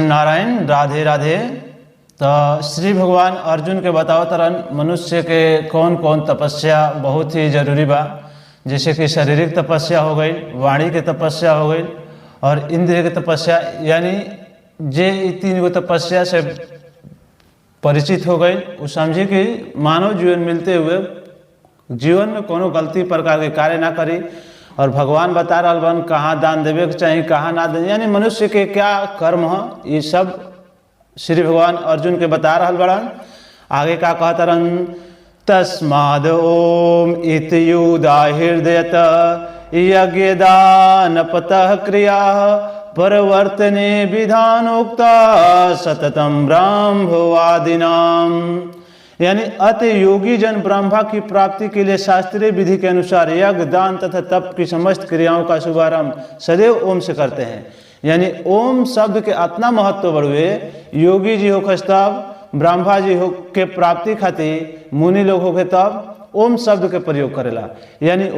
नारायण राधे राधे। तो श्री भगवान अर्जुन के बताओ तरन मनुष्य के कौन कौन तपस्या बहुत ही जरूरी बा। जैसे कि शारीरिक तपस्या हो गई, वाणी के तपस्या हो गई और इंद्रिय की तपस्या, यानी जे 3 गो तपस्या से परिचित हो गई। वो समझी कि मानव जीवन मिलते हुए जीवन में कोनो गलती प्रकार के कार्य ना करी। और भगवान बता रहा बन कहाँ दान देवे के चाहिए, कहाँ ना दे, यानी मनुष्य के क्या कर्म हो, ये सब श्री भगवान अर्जुन के बता रहा बड़न। आगे का कहता रन, तस्माद ओम इत्युदाहृदयत यज्ञ दान पतः क्रिया परवर्तने विधानोक्ता सततम ब्रह्मवादिनाम। यानी अति योगी जन ब्रह्मा की प्राप्ति के लिए शास्त्रीय विधि के अनुसार यज्ञ दान तथा तप की समस्त क्रियाओं का शुभारंभ सदैव ओम से करते हैं। यानी ओम शब्द के इतना महत्व बढ़ुए, योगी जी हो तब, ब्रह्मा जी हो के प्राप्ति खातिर मुनि लोग हो तब ओम शब्द के प्रयोग करेला। यानी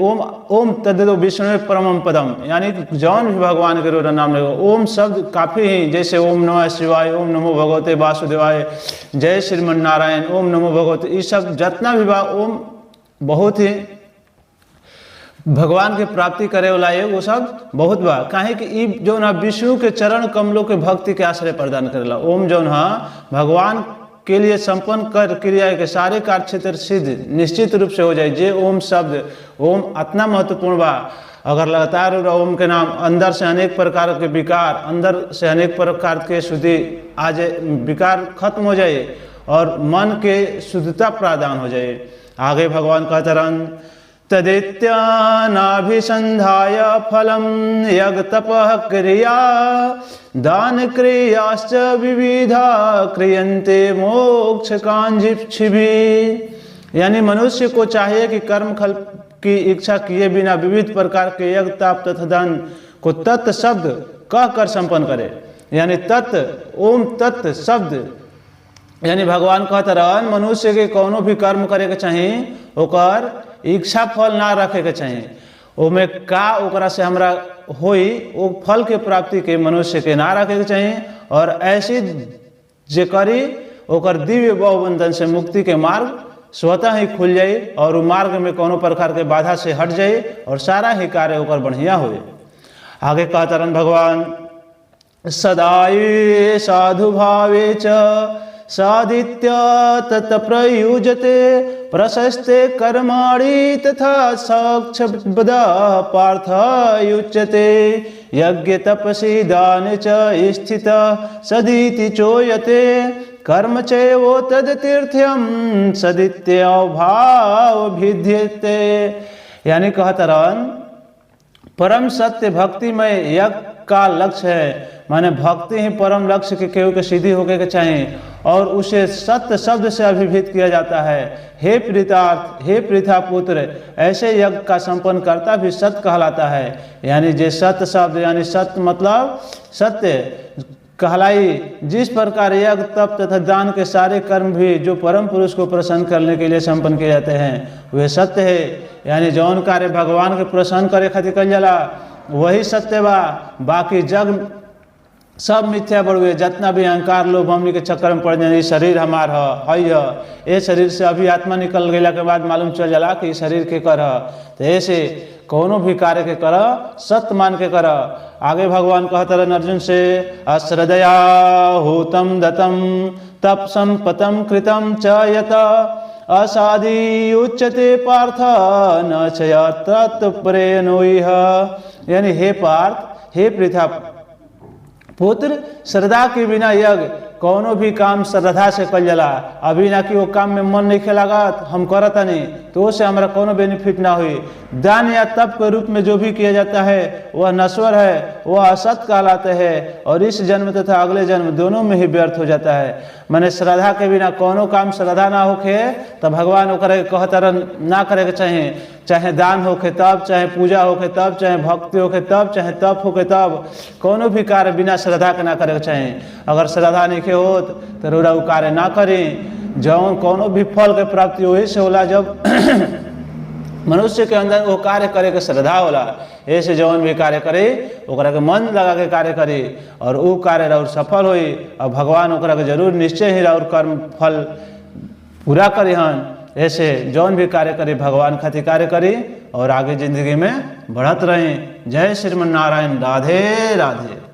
ओम तद्दो विष्णु परमम पदम, यानी जौन भी भगवान के रोज नाम लेगा ओम शब्द काफ़ी ही। जैसे ओम नमः शिवाय, ओम नमो भगवते वासुदेवाय, जय श्रीमन नारायण, ओम नमो भगवते, ये सब जितना भी बा ओम बहुत ही भगवान के प्राप्ति करे वाला है, वो सब बहुत बा। काहे कि ई जो ना विष्णु के चरण कमलों के भक्ति के आश्रय प्रदान करेला। ओम जौन हाँ भगवान के लिए संपन्न कर क्रिया के सारे कार्य क्षेत्र सिद्ध निश्चित रूप से हो जाए। जे ओम शब्द ओम इतना महत्वपूर्ण बा। अगर लगातार ओम के नाम अंदर से अनेक प्रकार के विकार, अंदर से अनेक प्रकार के शुद्धि आ जाए, विकार खत्म हो जाए और मन के शुद्धता प्रदान हो जाए। आगे भगवान कहते रहन, तदित्यानाभिसंधाय फलम यज्ञ तपः क्रिया दान क्रियाश्च विविधा क्रियन्ते मोक्ष कांक्षिभिः। यानी मनुष्य को चाहिए कि कर्म फल की इच्छा किए बिना विविध प्रकार के यज्ञ तप तथा दान को तत् शब्द कहकर संपन्न करे। यानी तत् ओम तत् शब्द, यानी भगवान कहते रहन मनुष्य के कोनो भी कर्म करे के चाहिए ओकर इच्छा फल ना रखे के चाहिए। ओमे का ओकरा से हमरा होई वो फल के प्राप्ति के मनुष्य के ना रखे के चाहिए। और ऐसी जे करी ओकर दिव्य बहुबंधन से मुक्ति के मार्ग स्वतः ही खुल जाए और वो मार्ग में कोनो प्रकार के बाधा से हट जाए और सारा ही कार्य ओकर बढ़िया हुए। आगे कहता रहन भगवान, सदाये साधु भावे च सादित्य तत् प्रयुजते प्रशस्ते कर्माणि तथा साक्षबदा पार्थ युच्यते यज्ञ तपसि दाने च स्थित सदिति चोयते कर्म चैव तद तीर्थ्यम सदित्यभाव भिद्यते। यानी कहता रहन परम सत्य भक्तिमय यज्ञ का लक्ष्य है। माने भक्ति ही परम लक्ष्य के केहू के सिद्धि होके के चाहिए और उसे सत्य शब्द से अभिहित किया जाता है। हे प्रीतार्थ, हे पृथा पुत्र, ऐसे यज्ञ का संपन्न करता भी सत्य कहलाता है। यानी जे सत्य शब्द, यानी सत्य मतलब सत्य कहलाई। जिस प्रकार यज्ञ तप तथा दान के सारे कर्म भी जो परम पुरुष को प्रसन्न करने के लिए संपन्न किए जाते हैं वे सत्य है। यानी जौन कार्य भगवान के प्रसन्न करे खातिर कल जाला वही सत्य बा। बाकी जग सब मिथ्या बढ़ुए। जितना भी अहंकार लोभ हमनी के चक्कर में पड़ जाए, शरीर हमार है, ये शरीर से अभी आत्मा निकल गया के बाद मालूम चल जाला कि शरीर के कर। तो ऐसे कोनो भी कार्य के कर सत्य मान के कर। आगे भगवान कहते रहन अर्जुन से, अश्रद्धया हूतम दतम तप संपतम कृतम च यत असादि उच्यते पार्थ न च तत्प्रेणोइह। यानी हे पार्थ, हे पृथा पुत्र, श्रद्धा के बिना यज्ञ कोनो भी काम श्रद्धा से कल जाला। अभी ना कि वो काम में मन नहीं खेलागा हम करता नहीं तो उससे हमारा कोनो बेनिफिट ना हुई। दान या तप के रूप में जो भी किया जाता है वह नश्वर है, वह असत कहलाते हैं और इस जन्म तथा अगले जन्म दोनों में ही व्यर्थ हो जाता है। मैंने श्रद्धा के बिना कोनो काम श्रद्धा ना होके तो भगवान ओकरे कहता ना करे के चाहिए। चाहे दान होके तब, चाहे पूजा होके तब, चाहे भक्ति होके तब, चाहे तप होके तब, कोनो भी कार्य बिना श्रद्धा के ना करे के चाहिए। अगर श्रद्धा नहीं होत तो रोरा वो कार्य ना करें। जौन कोनो भी फल के प्राप्ति वही से होला जब मनुष्य के अंदर वो कार्य करे के श्रद्धा होला, ऐसे जौन भी कार्य करे ओकरा के मन लगा के कार्य करे और वो कार्य और सफल होई और भगवान ओकरा के जरूर निश्चय ही और कर्म फल पूरा करी हन। ऐसे जौन भी कार्य करे भगवान खातिर कार्य करी और आगे जिंदगी में बढ़त रहें। जय श्रीमन नारायण। राधे राधे।